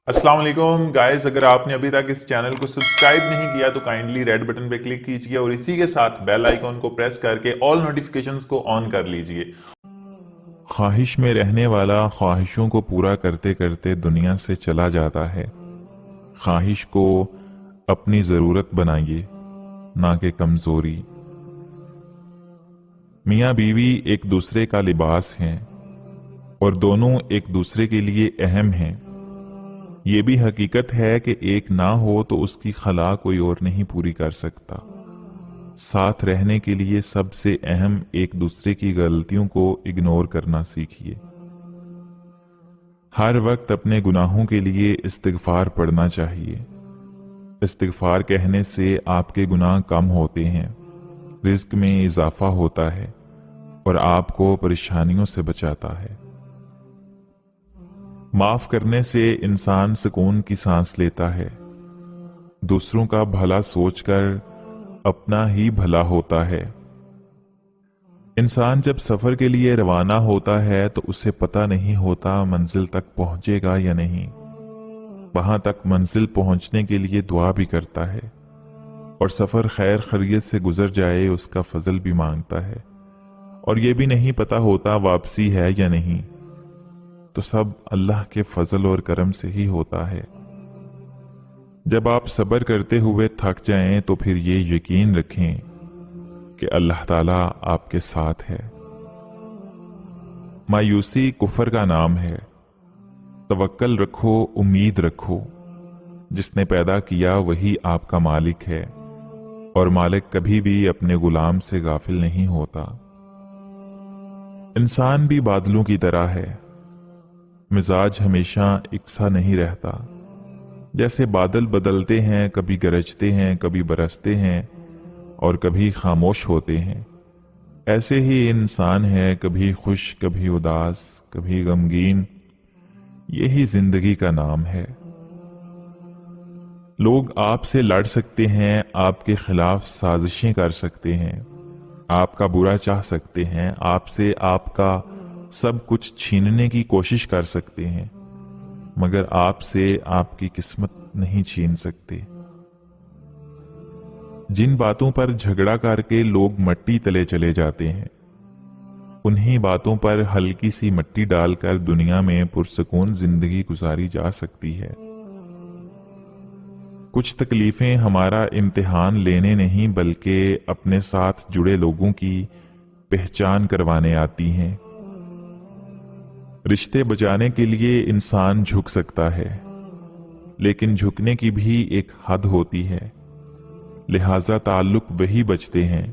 अस्सलाम वालेकुम गाइस, अगर आपने अभी तक इस चैनल को सब्सक्राइब नहीं किया तो काइंडली रेड बटन पे क्लिक कीजिए और इसी के साथ बेल आइकॉन को प्रेस करके ऑल नोटिफिकेशंस को ऑन कर लीजिए। ख्वाहिश में रहने वाला ख्वाहिशों को पूरा करते करते दुनिया से चला जाता है। ख्वाहिश को अपनी ज़रूरत बनाइए, ना कि कमज़ोरी। मियाँ बीवी एक दूसरे का लिबास हैं और दोनों एक दूसरे के लिए अहम हैं। ये भी हकीकत है कि एक ना हो तो उसकी खला कोई और नहीं पूरी कर सकता। साथ रहने के लिए सबसे अहम एक दूसरे की गलतियों को इग्नोर करना सीखिए। हर वक्त अपने गुनाहों के लिए इस्तिगफार पढ़ना चाहिए। इस्तिगफार कहने से आपके गुनाह कम होते हैं, रिज्क में इजाफा होता है और आपको परेशानियों से बचाता है। माफ करने से इंसान सुकून की सांस लेता है। दूसरों का भला सोचकर अपना ही भला होता है। इंसान जब सफर के लिए रवाना होता है तो उसे पता नहीं होता मंजिल तक पहुंचेगा या नहीं। वहां तक मंजिल पहुंचने के लिए दुआ भी करता है और सफर खैर खैरियत से गुजर जाए उसका फजल भी मांगता है, और यह भी नहीं पता होता वापसी है या नहीं। तो सब अल्लाह के फजल और करम से ही होता है। जब आप सब्र करते हुए थक जाएं तो फिर ये यकीन रखें कि अल्लाह ताला आपके साथ है। मायूसी कुफर का नाम है। तवक्कल रखो, उम्मीद रखो। जिसने पैदा किया वही आपका मालिक है और मालिक कभी भी अपने गुलाम से गाफिल नहीं होता। इंसान भी बादलों की तरह है। मिजाज हमेशा इकसा नहीं रहता। जैसे बादल बदलते हैं, कभी गरजते हैं, कभी बरसते हैं और कभी खामोश होते हैं, ऐसे ही इंसान है, कभी खुश, कभी उदास, कभी गमगीन। यही जिंदगी का नाम है। लोग आपसे लड़ सकते हैं, आपके खिलाफ साजिशें कर सकते हैं, आपका बुरा चाह सकते हैं, आपसे आपका सब कुछ छीनने की कोशिश कर सकते हैं, मगर आपसे आपकी किस्मत नहीं छीन सकते। जिन बातों पर झगड़ा करके लोग मट्टी तले चले जाते हैं, उन्हीं बातों पर हल्की सी मट्टी डालकर दुनिया में पुरसकून जिंदगी गुजारी जा सकती है। कुछ तकलीफें हमारा इम्तिहान लेने नहीं बल्कि अपने साथ जुड़े लोगों की पहचान करवाने आती हैं। रिश्ते बचाने के लिए इंसान झुक सकता है, लेकिन झुकने की भी एक हद होती है। लिहाजा ताल्लुक वही बचते हैं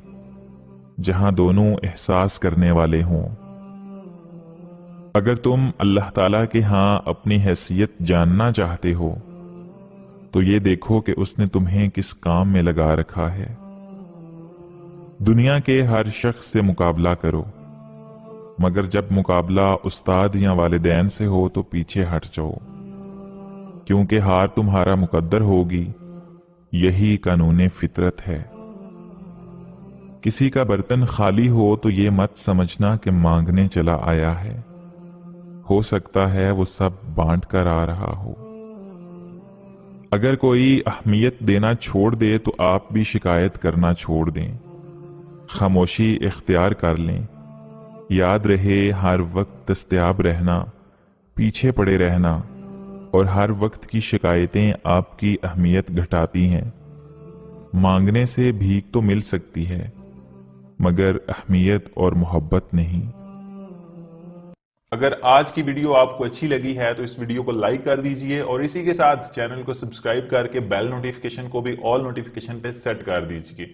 जहां दोनों एहसास करने वाले हों। अगर तुम अल्लाह ताला के हां अपनी हैसियत जानना चाहते हो तो ये देखो कि उसने तुम्हें किस काम में लगा रखा है। दुनिया के हर शख्स से मुकाबला करो, मगर जब मुकाबला उस्ताद या वालिदैन से हो तो पीछे हट जाओ, क्योंकि हार तुम्हारा मुकद्दर होगी। यही कानून फितरत है। किसी का बर्तन खाली हो तो ये मत समझना कि मांगने चला आया है। हो सकता है वो सब बांट कर आ रहा हो। अगर कोई अहमियत देना छोड़ दे तो आप भी शिकायत करना छोड़ दें, खामोशी इख्तियार कर लें। याद रहे, हर वक्त दस्तयाब रहना, पीछे पड़े रहना और हर वक्त की शिकायतें आपकी अहमियत घटाती हैं। मांगने से भीख तो मिल सकती है, मगर अहमियत और मोहब्बत नहीं। अगर आज की वीडियो आपको अच्छी लगी है तो इस वीडियो को लाइक कर दीजिए और इसी के साथ चैनल को सब्सक्राइब करके बेल नोटिफिकेशन को भी ऑल नोटिफिकेशन पे सेट कर दीजिए।